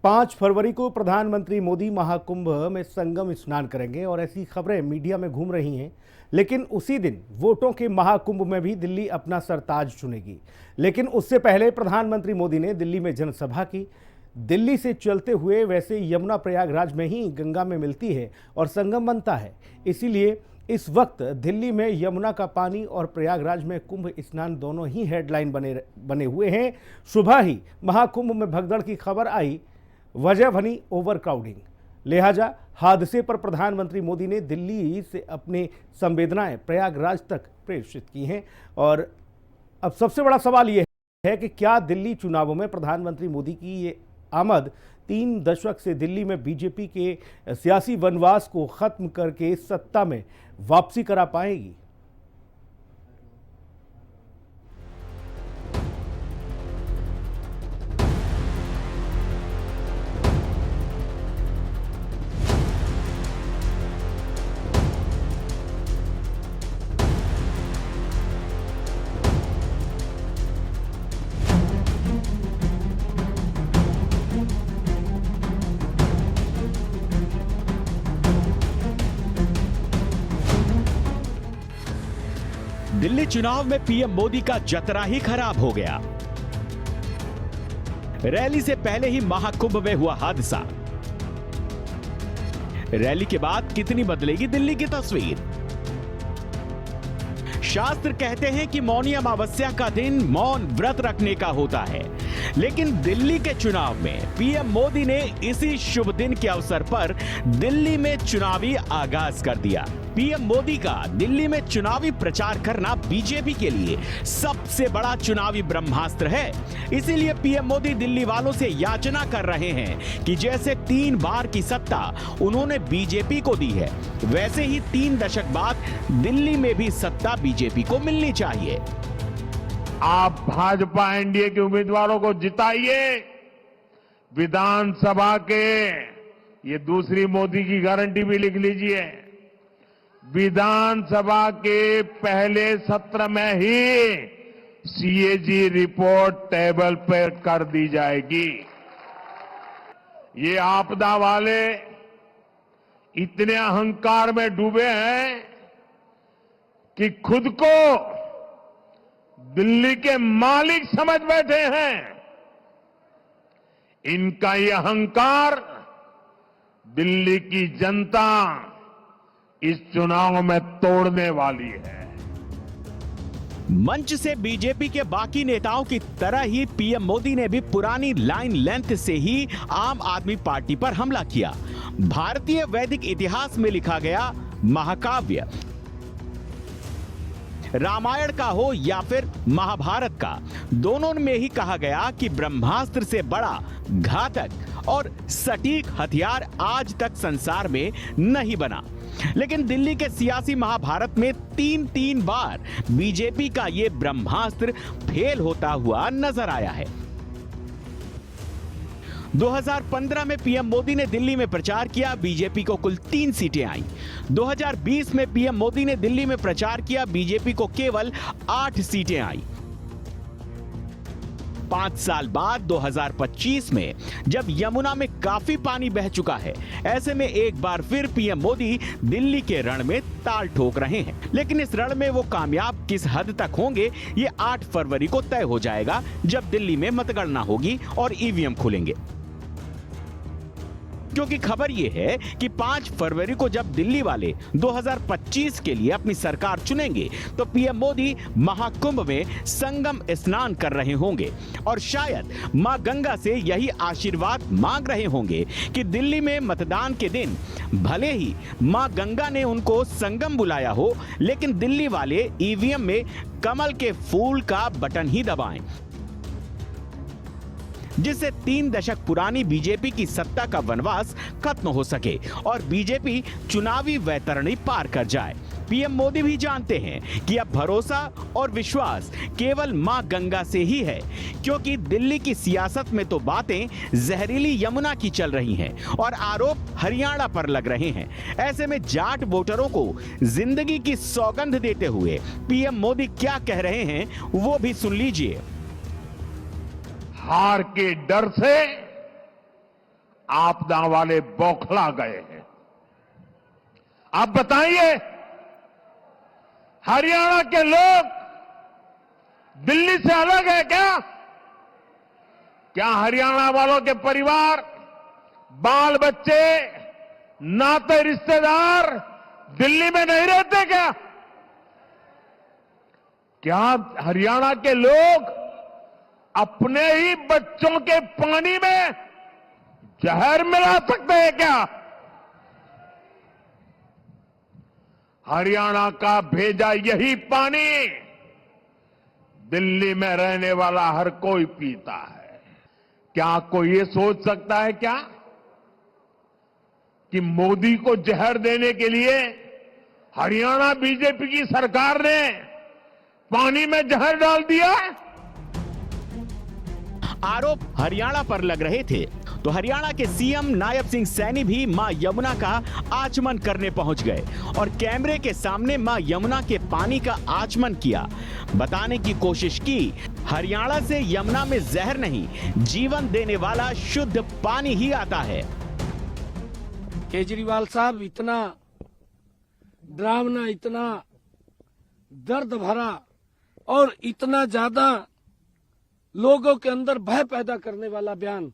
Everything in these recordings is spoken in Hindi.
5 फरवरी को प्रधानमंत्री मोदी महाकुंभ में संगम स्नान करेंगे और ऐसी खबरें मीडिया में घूम रही हैं। लेकिन उसी दिन वोटों के महाकुंभ में भी दिल्ली अपना सरताज चुनेगी। लेकिन उससे पहले प्रधानमंत्री मोदी ने दिल्ली में जनसभा की। दिल्ली से चलते हुए वैसे यमुना प्रयागराज में ही गंगा में मिलती है और संगम बनता है। इसीलिए इस वक्त दिल्ली में यमुना का पानी और प्रयागराज में कुंभ स्नान दोनों ही हेडलाइन बने हुए हैं। सुबह ही महाकुंभ में भगदड़ की खबर आई, वजह बनी ओवर क्राउडिंग। लिहाजा हादसे पर प्रधानमंत्री मोदी ने दिल्ली से अपनी संवेदनाएं प्रयागराज तक प्रेषित की हैं। और अब सबसे बड़ा सवाल यह है कि क्या दिल्ली चुनावों में प्रधानमंत्री मोदी की ये आमद 3 दशक से दिल्ली में बीजेपी के सियासी वनवास को खत्म करके सत्ता में वापसी करा पाएगी? दिल्ली चुनाव में पीएम मोदी का जतरा ही खराब हो गया। रैली से पहले ही महाकुंभ में हुआ हादसा। रैली के बाद कितनी बदलेगी दिल्ली की तस्वीर? शास्त्र कहते हैं कि मौनी अमावस्या का दिन मौन व्रत रखने का होता है, लेकिन दिल्ली के चुनाव में पीएम मोदी ने इसी शुभ दिन के अवसर पर दिल्ली में चुनावी आगाज कर दिया। पीएम मोदी का दिल्ली में चुनावी प्रचार करना बीजेपी के लिए सबसे बड़ा चुनावी ब्रह्मास्त्र है। इसीलिए पीएम मोदी दिल्ली वालों से याचना कर रहे हैं कि जैसे 3 बार की सत्ता उन्होंने बीजेपी को दी है, वैसे ही 3 दशक बाद दिल्ली में भी सत्ता बीजेपी को मिलनी चाहिए। आप भाजपा एनडीए के उम्मीदवारों को जिताइए। विधानसभा के ये दूसरी मोदी की गारंटी भी लिख लीजिए। विधानसभा के पहले सत्र में ही सीएजी रिपोर्ट टेबल पर कर दी जाएगी। ये आपदा वाले इतने अहंकार में डूबे हैं कि खुद को दिल्ली के मालिक समझ बैठे हैं। इनका ये अहंकार दिल्ली की जनता इस चुनाव में तोड़ने वाली है। मंच से बीजेपी के बाकी नेताओं की तरह ही पीएम मोदी ने भी पुरानी लाइन लेंथ से ही आम आदमी पार्टी पर हमला किया। भारतीय वैदिक इतिहास में लिखा गया महाकाव्य, रामायण का हो या फिर महाभारत का, दोनों में ही कहा गया कि ब्रह्मास्त्र से बड़ा घातक और सटीक हथियार आज तक संसार में नहीं बना। लेकिन दिल्ली के सियासी महाभारत में 3 बार बीजेपी का यह ब्रह्मास्त्र फेल होता हुआ नजर आया है। 2015 में पीएम मोदी ने दिल्ली में प्रचार किया, बीजेपी को कुल 3 सीटें आईं। 2020 में पीएम मोदी ने दिल्ली में प्रचार किया, बीजेपी को केवल 8 सीटें आईं। 5 साल बाद 2025 में जब यमुना में काफी पानी बह चुका है, ऐसे में एक बार फिर पीएम मोदी दिल्ली के रण में ताल ठोक रहे हैं। लेकिन इस रण में वो कामयाब किस हद तक होंगे, ये 8 फरवरी को तय हो जाएगा, जब दिल्ली में मतगणना होगी और ईवीएम खुलेंगे। क्योंकि खबर यह है कि 5 फरवरी को जब दिल्ली वाले 2025 के लिए अपनी सरकार चुनेंगे, तो पीएम मोदी महाकुंभ में संगम स्नान कर रहे होंगे और शायद मां गंगा से यही आशीर्वाद मांग रहे होंगे कि दिल्ली में मतदान के दिन भले ही मां गंगा ने उनको संगम बुलाया हो, लेकिन दिल्ली वाले ईवीएम में कमल के फूल का बटन ही दबाएं, जिससे 3 दशक पुरानी बीजेपी की सत्ता का वनवास खत्म हो सके और बीजेपी चुनावी वैतरणी पार कर जाए। पीएम मोदी भी जानते हैं कि अब भरोसा और विश्वास केवल मां गंगा से ही है, क्योंकि दिल्ली की सियासत में तो बातें जहरीली यमुना की चल रही हैं और आरोप हरियाणा पर लग रहे हैं। ऐसे में जाट वोटरों को जिंदगी की सौगंध देते हुए पीएम मोदी क्या कह रहे हैं, वो भी सुन लीजिए। हार के डर से आपदा वाले बौखला गए हैं। आप बताइए, हरियाणा के लोग दिल्ली से अलग है क्या? क्या हरियाणा वालों के परिवार, बाल बच्चे, नाते रिश्तेदार दिल्ली में नहीं रहते क्या? क्या हरियाणा के लोग अपने ही बच्चों के पानी में जहर मिला सकते हैं क्या? हरियाणा का भेजा यही पानी दिल्ली में रहने वाला हर कोई पीता है। क्या कोई ये सोच सकता है क्या कि मोदी को जहर देने के लिए हरियाणा बीजेपी की सरकार ने पानी में जहर डाल दिया? आरोप हरियाणा पर लग रहे थे तो हरियाणा के सीएम नायब सिंह सैनी भी मां यमुना का आचमन करने पहुंच गए और कैमरे के सामने मां यमुना के पानी का आचमन किया, बताने की कोशिश की हरियाणा से यमुना में जहर नहीं, जीवन देने वाला शुद्ध पानी ही आता है। केजरीवाल साहब इतना डरावना, इतना दर्द भरा और इतना ज्यादा लोगों के अंदर भय पैदा करने वाला बयान,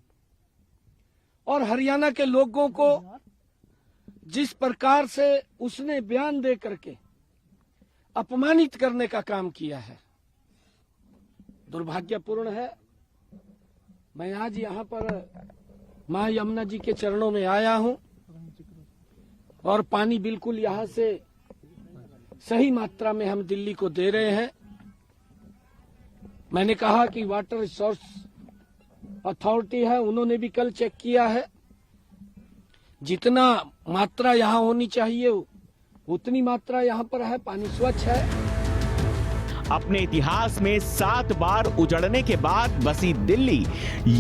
और हरियाणा के लोगों को जिस प्रकार से उसने बयान दे करके अपमानित करने का काम किया है, दुर्भाग्यपूर्ण है। मैं आज यहाँ पर मां यमुना जी के चरणों में आया हूं और पानी बिल्कुल यहाँ से सही मात्रा में हम दिल्ली को दे रहे हैं। मैंने कहा कि वाटर रिसोर्स अथॉरिटी है, उन्होंने भी कल चेक किया है, जितना मात्रा यहाँ होनी चाहिए उतनी मात्रा यहाँ पर है, पानी स्वच्छ है। अपने इतिहास में 7 बार उजड़ने के बाद बसी दिल्ली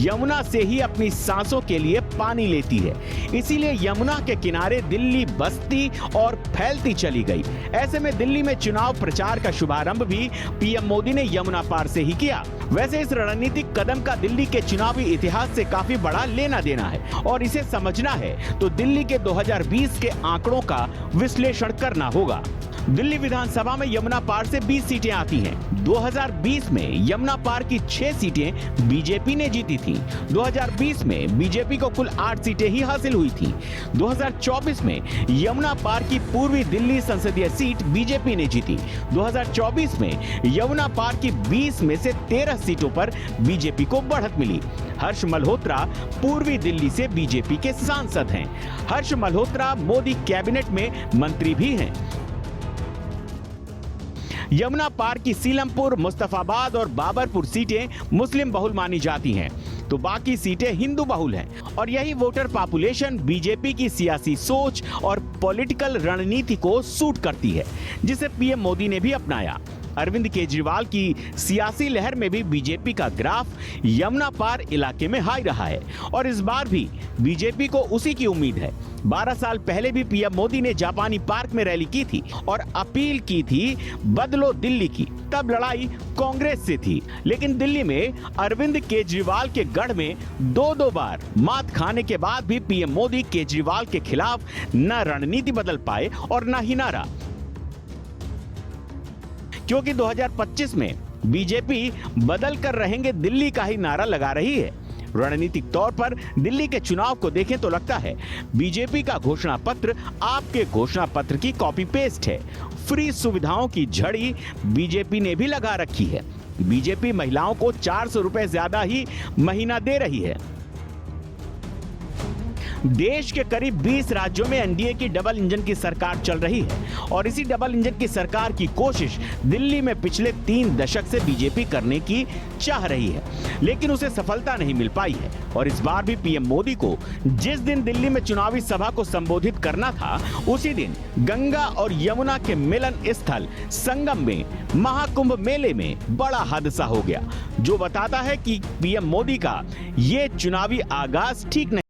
यमुना से ही अपनी सांसों के लिए पानी लेती है, इसीलिए यमुना के किनारे दिल्ली बसती और फैलती चली गई। ऐसे में दिल्ली में चुनाव प्रचार का शुभारंभ भी पीएम मोदी ने यमुना पार से ही किया। वैसे इस रणनीतिक कदम का दिल्ली के चुनावी इतिहास से काफी बड़ा लेना देना है और इसे समझना है तो दिल्ली के 2020 के आंकड़ों का विश्लेषण करना होगा। दिल्ली विधानसभा में यमुना पार से 20 सीटें आती हैं। 2020 में यमुना पार की 6 सीटें बीजेपी ने जीती थीं। 2020 में बीजेपी को कुल 8 सीटें ही हासिल हुई थीं। 2024 में यमुना पार की पूर्वी दिल्ली संसदीय सीट बीजेपी ने जीती। 2024 में यमुना पार की 20 में से 13 सीटों पर बीजेपी को बढ़त मिली। हर्ष मल्होत्रा पूर्वी दिल्ली से बीजेपी के सांसद हैं। हर्ष मल्होत्रा मोदी कैबिनेट में मंत्री भी हैं। यमुना पार की सीलमपुर, मुस्तफाबाद और बाबरपुर सीटें मुस्लिम बहुल मानी जाती हैं, तो बाकी सीटें हिंदू बहुल हैं और यही वोटर पॉपुलेशन बीजेपी की सियासी सोच और पॉलिटिकल रणनीति को सूट करती है, जिसे पीएम मोदी ने भी अपनाया। अरविंद केजरीवाल की सियासी लहर में भी बीजेपी का ग्राफ यमुना पार इलाके में हाई रहा है और इस बार भी बीजेपी को उसी की उम्मीद है। 12 साल पहले भी पीएम मोदी ने जापानी पार्क में रैली की थी और अपील की थी बदलो दिल्ली की। तब लड़ाई कांग्रेस से थी, लेकिन दिल्ली में अरविंद केजरीवाल के गढ़ में 2-2 बार मात खाने के बाद भी पीएम मोदी केजरीवाल के खिलाफ न रणनीति बदल पाए और न ही नारा, क्योंकि 2025 में बीजेपी बदल कर रहेंगे दिल्ली का ही नारा लगा रही है। रणनीतिक तौर पर दिल्ली के चुनाव को देखें तो लगता है बीजेपी का घोषणा पत्र आपके घोषणा पत्र की कॉपी पेस्ट है। फ्री सुविधाओं की झड़ी बीजेपी ने भी लगा रखी है। बीजेपी महिलाओं को 400 रुपए ज्यादा ही महीना दे रही है। देश के करीब 20 राज्यों में एनडीए की डबल इंजन की सरकार चल रही है और इसी डबल इंजन की सरकार की कोशिश दिल्ली में पिछले 3 दशक से बीजेपी करने की चाह रही है, लेकिन उसे सफलता नहीं मिल पाई है। और इस बार भी पीएम मोदी को जिस दिन दिल्ली में चुनावी सभा को संबोधित करना था, उसी दिन गंगा और यमुना के मिलन स्थल संगम में महाकुंभ मेले में बड़ा हादसा हो गया, जो बताता है कि पीएम मोदी का ये चुनावी आगाज ठीक नहीं।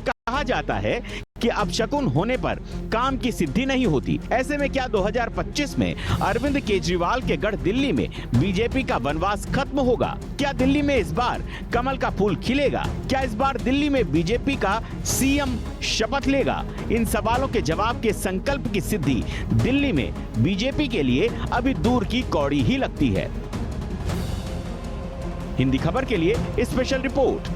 कहा जाता है कि अपशकुन होने पर काम की सिद्धि नहीं होती। ऐसे में क्या 2025 में अरविंद केजरीवाल के गढ़ दिल्ली में बीजेपी का वनवास खत्म होगा? क्या दिल्ली में इस बार कमल का फूल खिलेगा? क्या इस बार दिल्ली में बीजेपी का सीएम शपथ लेगा? इन सवालों के जवाब के संकल्प की सिद्धि दिल्ली में बीजेपी के लिए अभी दूर की कौड़ी ही लगती है। हिंदी खबर के लिए स्पेशल रिपोर्ट।